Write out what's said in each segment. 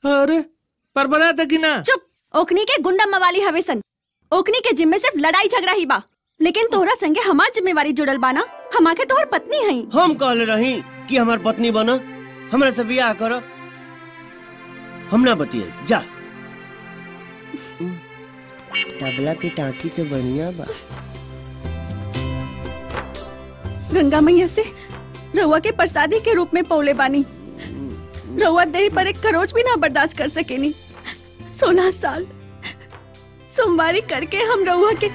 अरे पर बना था कि ना। चुप। ओकनी के गुंडा मवाली हवेसन। ओकनी के जिम्मे सिर्फ लड़ाई झगड़ा ही बा, लेकिन तोहरा संगे हमार जिम्मेवारी जुड़ल बाना। हम आके तोहर पत्नी हई। हम कहले रही कि हमार पत्नी बना, हमरा से बियाह करो। हम ना बतिए जा। तबला की टाँकी तो बढ़िया बा। गंगा मैया से रउआ के प्रसादी के रूप में पौले बानी। रउआ देह पर एक खरोच भी ना बर्दाश्त कर सकेनी। 16 साल सोमवारी करके हम रउआ के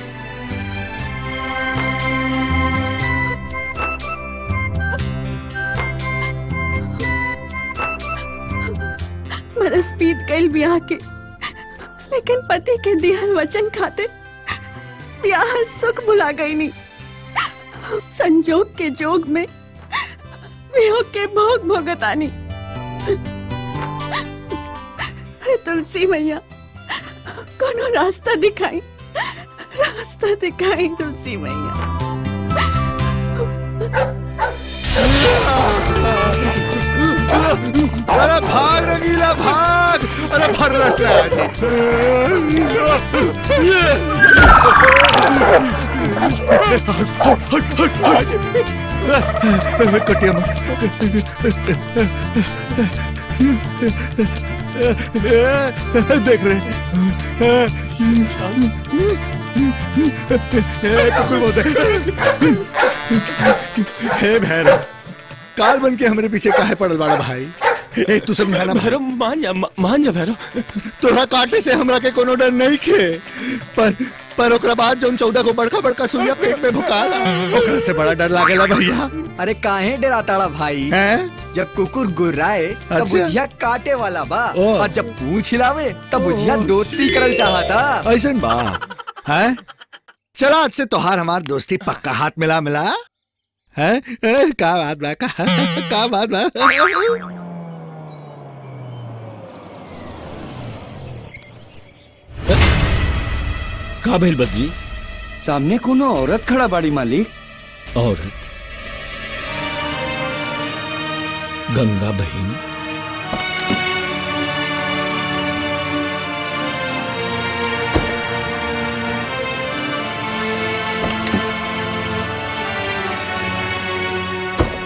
बरस बीत गई ब्याह के, लेकिन पति के दिहल वचन खाते ब्याह सुख भुला गई नी। संजोग के जोग में वियोग के भोग भोगतानी। तुलसी मैया कोनो रास्ता दिखाई, रास्ता दिखाई तुलसी मैया। अरे भाग रंगीला भाग। अरे फर्रा से कटिया देख रहे हे भैरव, काल बन के हमारे पीछे काहे पड़ल बाड़ा भाई? ए तू सब ना भैरव मान जा भैरव। तोरा काटे से हमरा के कोनो डर नहीं खे, पर ओकरा बाद जोन 14 को बड़का बड़का सुइया पेट में भुकाला, ओकरा से बड़ा डर लागेला भैया। अरे काहे डराताड़ा भाई? हैं? जब कुकुर गुर्राए तब बुझिया काटे वाला बा, और जब पूंछ हिलावे तब बुझिया दोस्ती करल चाहता। ऐसन बा हैं? चला आज से तोहार हमार दोस्ती पक्का हाथ मिला मिला है। का बात बा? का बात बा? का भेल बद्री? सामने कोनो औरत खड़ा बाड़ी मालिक। औरत? गंगा बहन?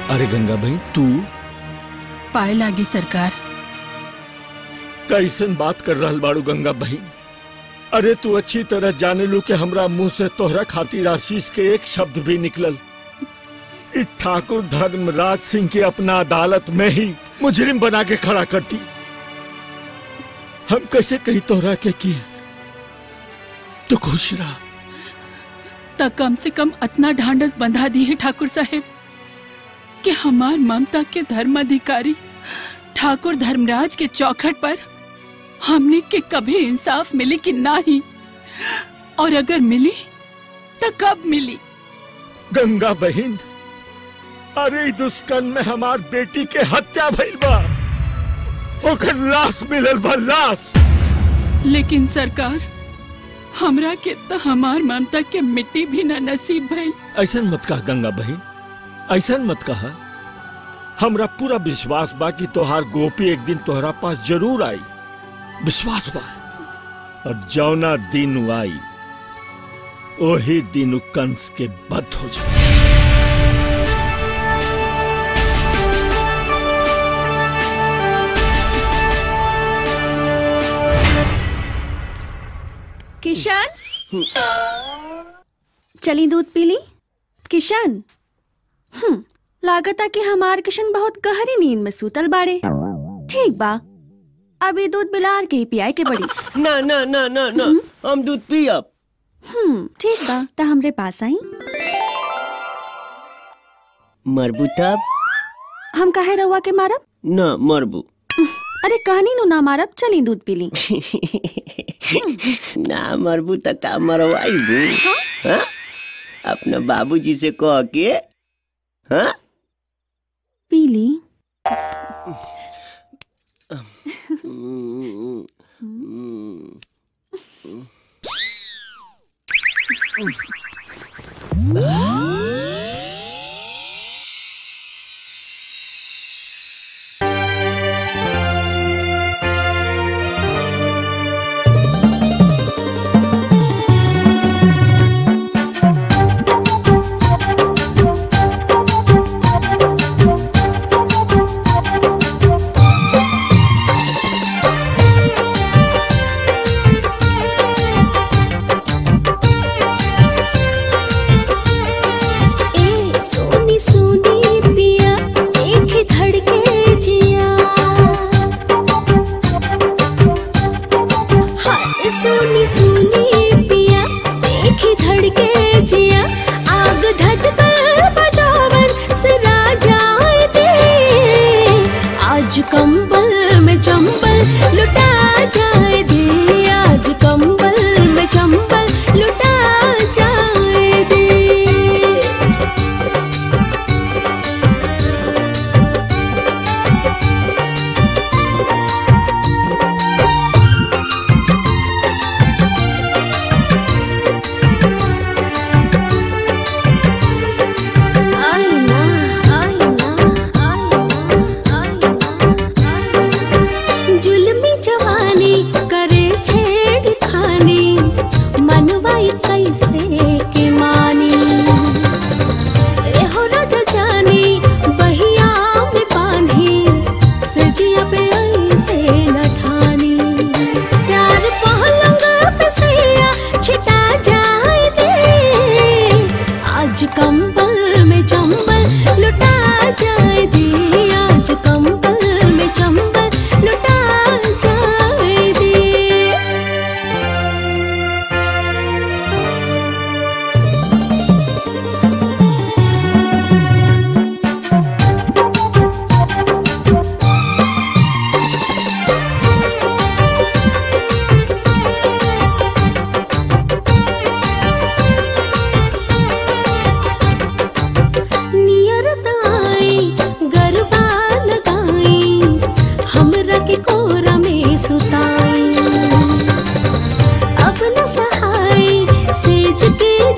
अरे गंगा बहन तू? पाए लागी सरकार। कैसन बात कर रहा बाड़ू गंगा बहन? अरे तू अच्छी तरह जाने लू के हमरा मुंह से तोहरा खातिर आशीष के एक शब्द भी निकलल। ठाकुर धर्मराज सिंह के अपना अदालत में ही मुजरिम बना के खड़ा करती। हम कैसे कही तोहरा के की तो खुश रहा। तक कम से कम इतना ढांढस बंधा दी है ठाकुर साहेब कि हमार ममता के धर्माधिकारी ठाकुर धर्मराज के चौखट पर हमने के कभी इंसाफ मिली कि नहीं, और अगर मिली तो कब मिली? गंगा बहन, अरे दुष्कर्म में हमार बेटी के हत्या भइल बा, ओकर लाश मिलल बा, लाश। लेकिन सरकार हमरा के तो हमार ममता के मिट्टी भी न नसीब भइल। ऐसा मत कहा गंगा बहन, ऐसा मत कहा। हमरा पूरा विश्वास बा कि तोहार गोपी एक दिन तोहरा पास जरूर आई, विश्वास बा। और जौना दिन आई वही दिन कंस के बध हो जाए। किशन, चली दूध पी ली। किशन, लागता कि हमार किशन बहुत गहरी नींद में सूतल बाड़े। ठीक बा, अभी दूध बिलार के ही पियाए के बड़ी। ना ना ना ना ना, हम दूध पियब। ठीक बा, ता हमरे पास आई। मरबू तब? हम काहे रउआ के मारब? ना मरबू। अरे कहनी नु ना मारब, चली दूध पी ली। ना मरबू त का मरवाईबू? हाँ? अपना बाबूजी से कह के हाँ? पी ली।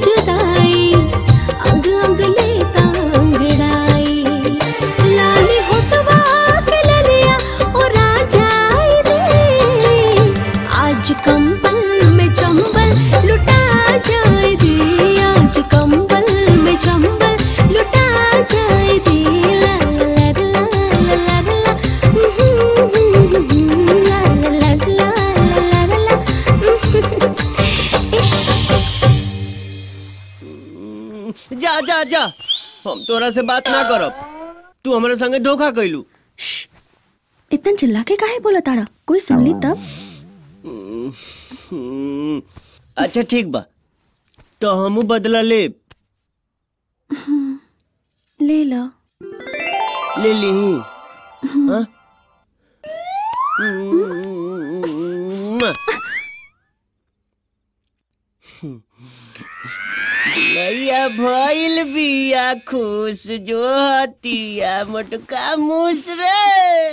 जुदाई अंग अंग लेता अंगड़ाई लाली होतवा के ललिया और राजाई रे आज कंबल में चंबल लुटा जाए दे आज कंबल में चंबल लुटा जाए दे ला ला ला ला ला ला ला जा जा जा हम तोरा से बात ना करब तू हमारे संगे धोखा कैलू इतना चिल्ला के काहे बोला ताड़ा कोई सुन ली तब अच्छा ठीक बा तो हमू बदला ले लो ले ली हाँ? नैया भइल बिया खुश जो हतिया मोटका मुस रे।